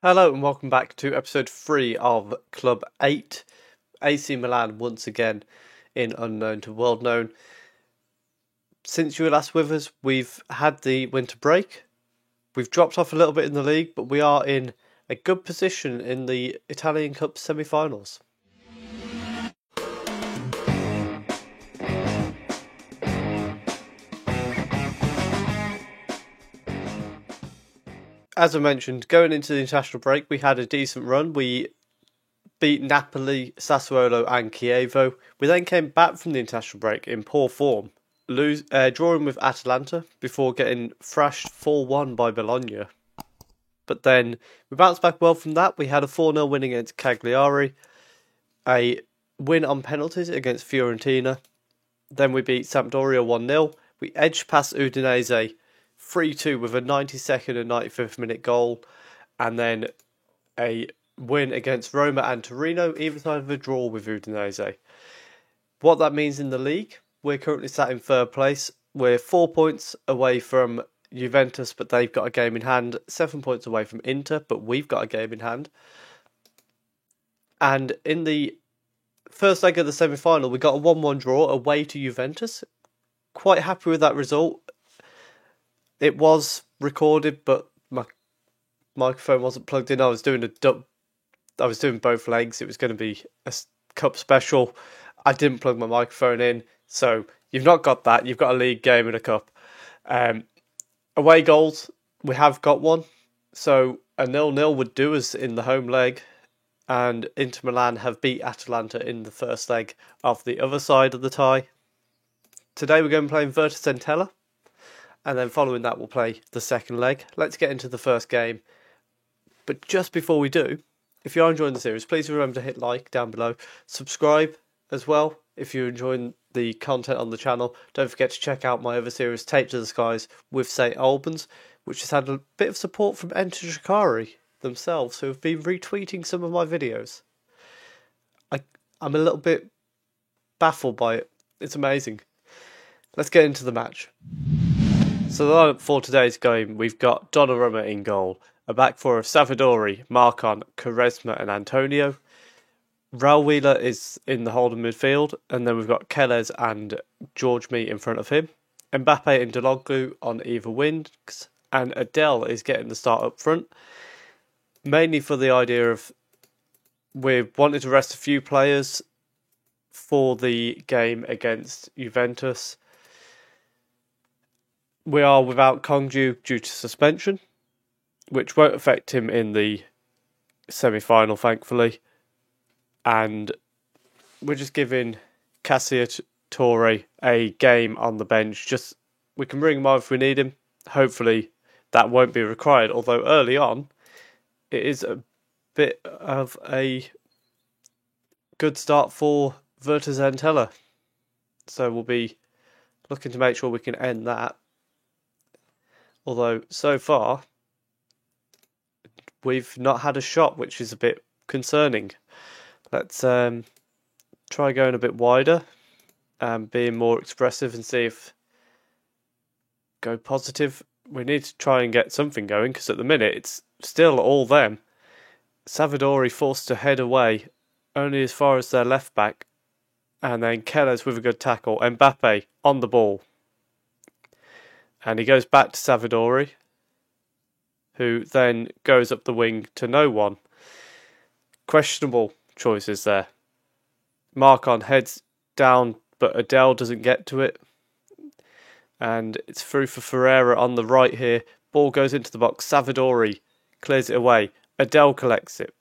Hello and welcome back to episode 3 of Club 8. AC Milan once again in unknown to world known. Since you were last with us, we've had the winter break. We've dropped off a little bit in the league, but we are in a good position in the Italian Cup semi-finals. As I mentioned, going into the international break, we had a decent run. We beat Napoli, Sassuolo and Chievo. We then came back from the international break in poor form, drawing with Atalanta before getting thrashed 4-1 by Bologna. But then we bounced back well from that. We had a 4-0 win against Cagliari, a win on penalties against Fiorentina. Then we beat Sampdoria 1-0. We edged past Udinese 3-2 with a 92nd and 95th minute goal. And then a win against Roma and Torino, either side of a draw with Udinese. What that means in the league, we're currently sat in third place. We're 4 points away from Juventus, but they've got a game in hand. 7 points away from Inter, but we've got a game in hand. And in the first leg of the semi-final, we got a 1-1 draw away to Juventus. Quite happy with that result. It was recorded, but my microphone wasn't plugged in. I was doing both legs. It was going to be a cup special. I didn't plug my microphone in, so you've not got that. You've got a league game and a cup. Away goals, we have got one. So a 0-0 would do us in the home leg. And Inter Milan have beat Atalanta in the first leg of the other side of the tie. Today we're going to play in Virtus Entella. And then following that we'll play the second leg. Let's get into the first game. But just before we do, if you are enjoying the series, please remember to hit like down below. Subscribe as well if you're enjoying the content on the channel. Don't forget to check out my other series, Tape to the Skies with St Albans, which has had a bit of support from Enter Shikari themselves, who have been retweeting some of my videos. I'm a little bit baffled by it. It's amazing. Let's get into the match. So the lineup for today's game, we've got Donnarumma in goal, a back four of Savadori, Marcon, Quaresma and Antonio. Raul Wheeler is in the holding midfield, and then we've got Kellez and George Mee in front of him. Mbappe and Daloglu on either wings, and Adel is getting the start up front. Mainly for the idea of we wanted to rest a few players for the game against Juventus. We are without Kongju due to suspension, which won't affect him in the semi-final, thankfully. And we're just giving Cassiatore a game on the bench. We can bring him on if we need him. Hopefully that won't be required, although early on it is a bit of a good start for Virtus Entella. So we'll be looking to make sure we can end that. Although, so far, we've not had a shot, which is a bit concerning. Let's try going a bit wider and being more expressive and see if go positive. We need to try and get something going, because at the minute it's still all them. Savadori forced to head away only as far as their left back, and then Kellez with a good tackle. Mbappe on the ball. And he goes back to Savadori, who then goes up the wing to no one. Questionable choices there. Marcon heads down, but Adel doesn't get to it. And it's through for Ferreira on the right here. Ball goes into the box. Savadori clears it away. Adel collects it.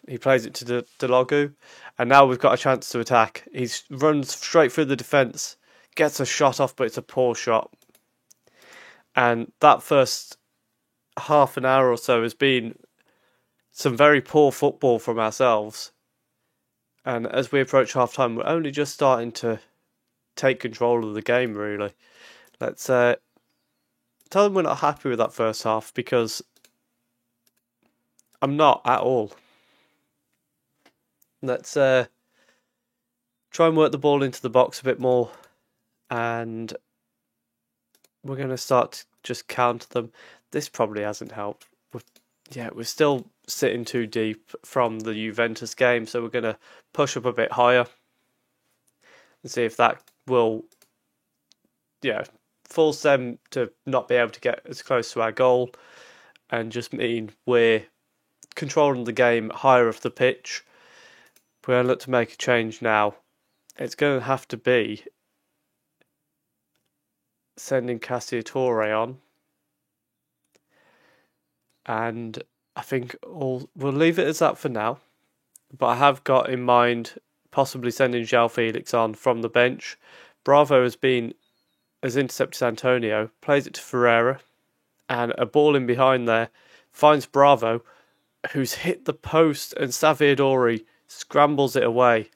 He plays it to Daloglu. And now we've got a chance to attack. He runs straight through the defence. Gets a shot off, but it's a poor shot. And that first half an hour or so has been some very poor football from ourselves. And as we approach half-time, we're only just starting to take control of the game, really. Let's tell them we're not happy with that first half, because I'm not at all. Let's try and work the ball into the box a bit more, and we're going to start to just counter them. This probably hasn't helped. We've yeah, we're still sitting too deep from the Juventus game, so we're going to push up a bit higher and see if that will, force them to not be able to get as close to our goal, and just mean we're controlling the game higher off the pitch. We're going to look to make a change now. It's going to have to be sending Cassiatore on. And I think we'll leave it as that for now. But I have got in mind possibly sending João Felix on from the bench. Bravo has intercepted Antonio, plays it to Ferreira, and a ball in behind there finds Bravo, who's hit the post, and Salvadori scrambles it away.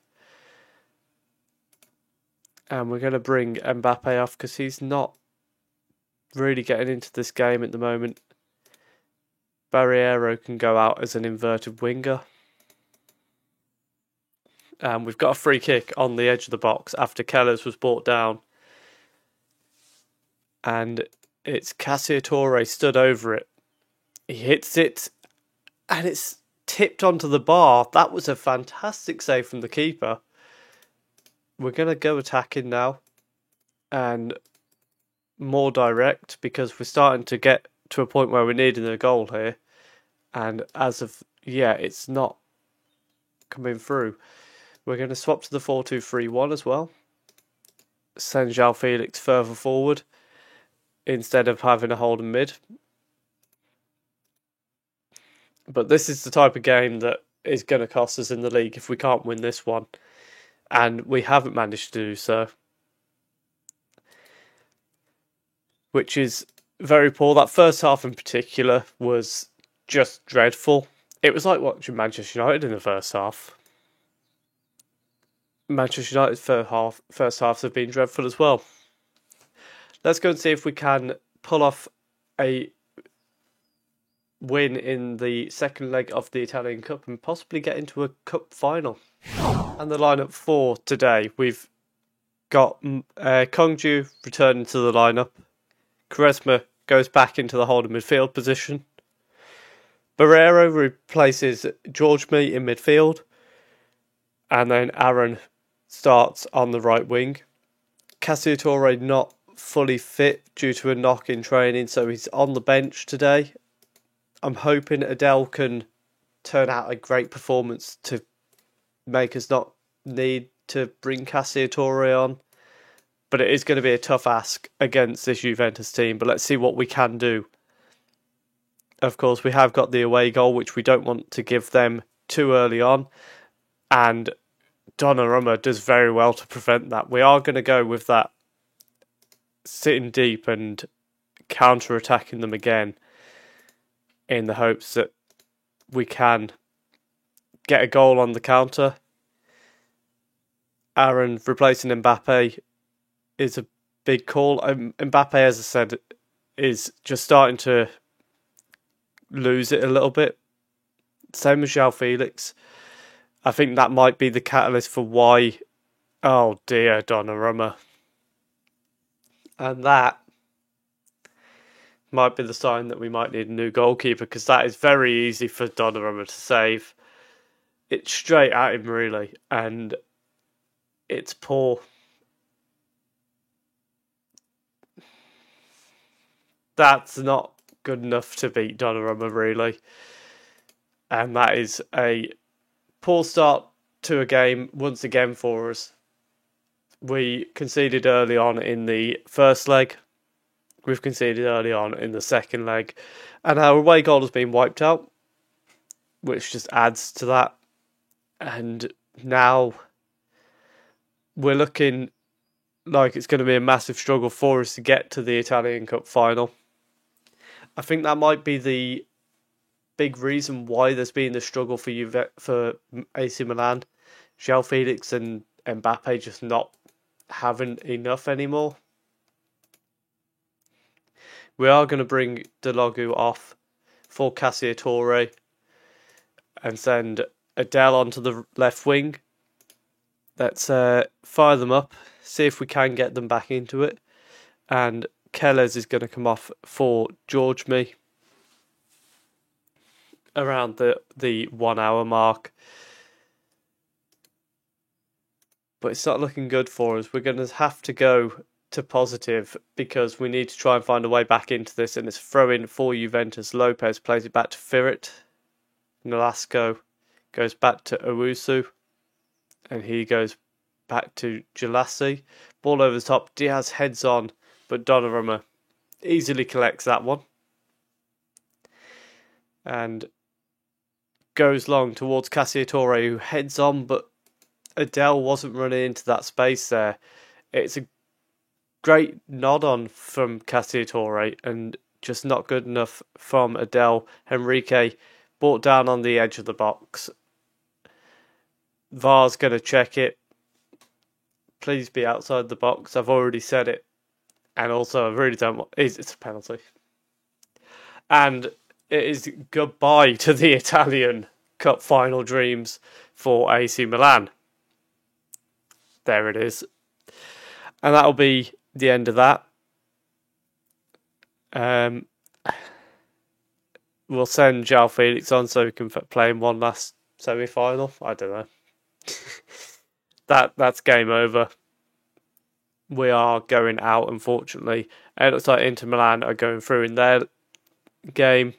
And we're going to bring Mbappe off because he's not really getting into this game at the moment. Barriero can go out as an inverted winger. And we've got a free kick on the edge of the box after Kellers was brought down. And it's Cassiatore stood over it. He hits it, and it's tipped onto the bar. That was a fantastic save from the keeper. We're going to go attacking now, and more direct, because we're starting to get to a point where we're needing a goal here. And as of, it's not coming through. We're going to swap to the 4-2-3-1 as well. Send João Felix further forward instead of having a holding mid. But this is the type of game that is going to cost us in the league if we can't win this one. And we haven't managed to do so. Which is very poor. That first half in particular was just dreadful. It was like watching Manchester United in the first half. Manchester United's first halves have been dreadful as well. Let's go and see if we can pull off a win in the second leg of the Italian Cup and possibly get into a cup final. And the lineup for today, we've got Kongju returning to the lineup. Quaresma goes back into the holding midfield position. Barreiro replaces George-Me in midfield. And then Aaron starts on the right wing. Cassiatore not fully fit due to a knock in training, so he's on the bench today. I'm hoping Adele can turn out a great performance to make us not need to bring Cassiatore on. But it is going to be a tough ask against this Juventus team, but let's see what we can do. Of course, we have got the away goal, which we don't want to give them too early on. And Donnarumma does very well to prevent that. We are going to go with that sitting deep and counter-attacking them again in the hopes that we can get a goal on the counter. Aaron replacing Mbappe is a big call. Mbappe, as I said, is just starting to lose it a little bit. Same as João Felix. I think that might be the catalyst for why... Oh dear, Donnarumma. And that might be the sign that we might need a new goalkeeper, because that is very easy for Donnarumma to save. It's straight at him, really, and it's poor. That's not good enough to beat Donnarumma, really. And that is a poor start to a game once again for us. We conceded early on in the first leg. We've conceded early on in the second leg. And our away goal has been wiped out, which just adds to that. And now we're looking like it's going to be a massive struggle for us to get to the Italian Cup final. I think that might be the big reason why there's been the struggle for AC Milan. João Felix and Mbappe just not having enough anymore. We are going to bring Delogu off for Cassiatore and send Adele onto the left wing. Let's fire them up, see if we can get them back into it. And Kellers is going to come off for George-Me. around the 1 hour mark. But it's not looking good for us. We're going to have to go to positive because we need to try and find a way back into this, and it's throw in for Juventus. Lopez plays it back to Firit. Nolasco goes back to Owusu, and he goes back to Jalassi. Ball over the top. Diaz heads on, but Donnarumma easily collects that one and goes long towards Cassiatore, who heads on, but Adele wasn't running into that space there. It's a great nod on from Cassiatore and just not good enough from Adele. Henrique brought down on the edge of the box. VAR's going to check it. Please be outside the box. I've already said it. And also, I really don't want... It's a penalty. And it is goodbye to the Italian Cup final dreams for AC Milan. There it is. And that'll be the end of that. We'll send João Felix on so we can play in one last semi-final. I don't know. That's game over. We are going out, unfortunately. And it looks like Inter Milan are going through in their game.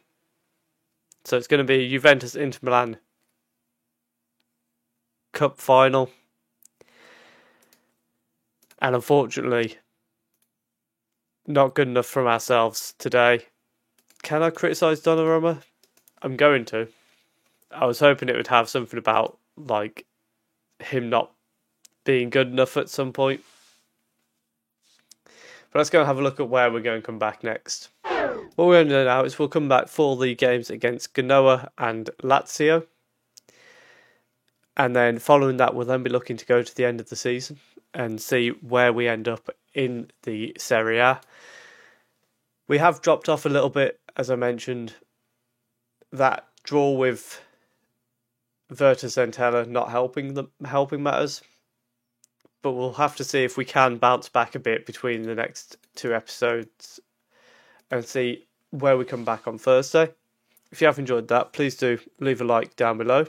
So it's going to be Juventus-Inter Milan Cup final. And unfortunately, not good enough from ourselves today. Can I criticise Donnarumma? I'm going to. I was hoping it would have something about, like, him not being good enough at some point. But let's go and have a look at where we're going to come back next. What we're going to do now is we'll come back for the games against Genoa and Lazio. And then following that, we'll then be looking to go to the end of the season and see where we end up in the Serie A. We have dropped off a little bit, as I mentioned. That draw with Virtus Entella not helping matters. But we'll have to see if we can bounce back a bit between the next two episodes and see where we come back on Thursday. If you have enjoyed that, please do leave a like down below.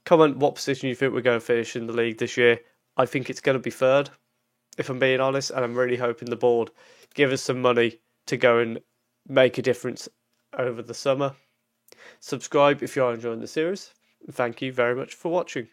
Comment what position you think we're going to finish in the league this year. I think it's going to be third, if I'm being honest, and I'm really hoping the board give us some money to go and make a difference over the summer. Subscribe if you are enjoying the series. Thank you very much for watching.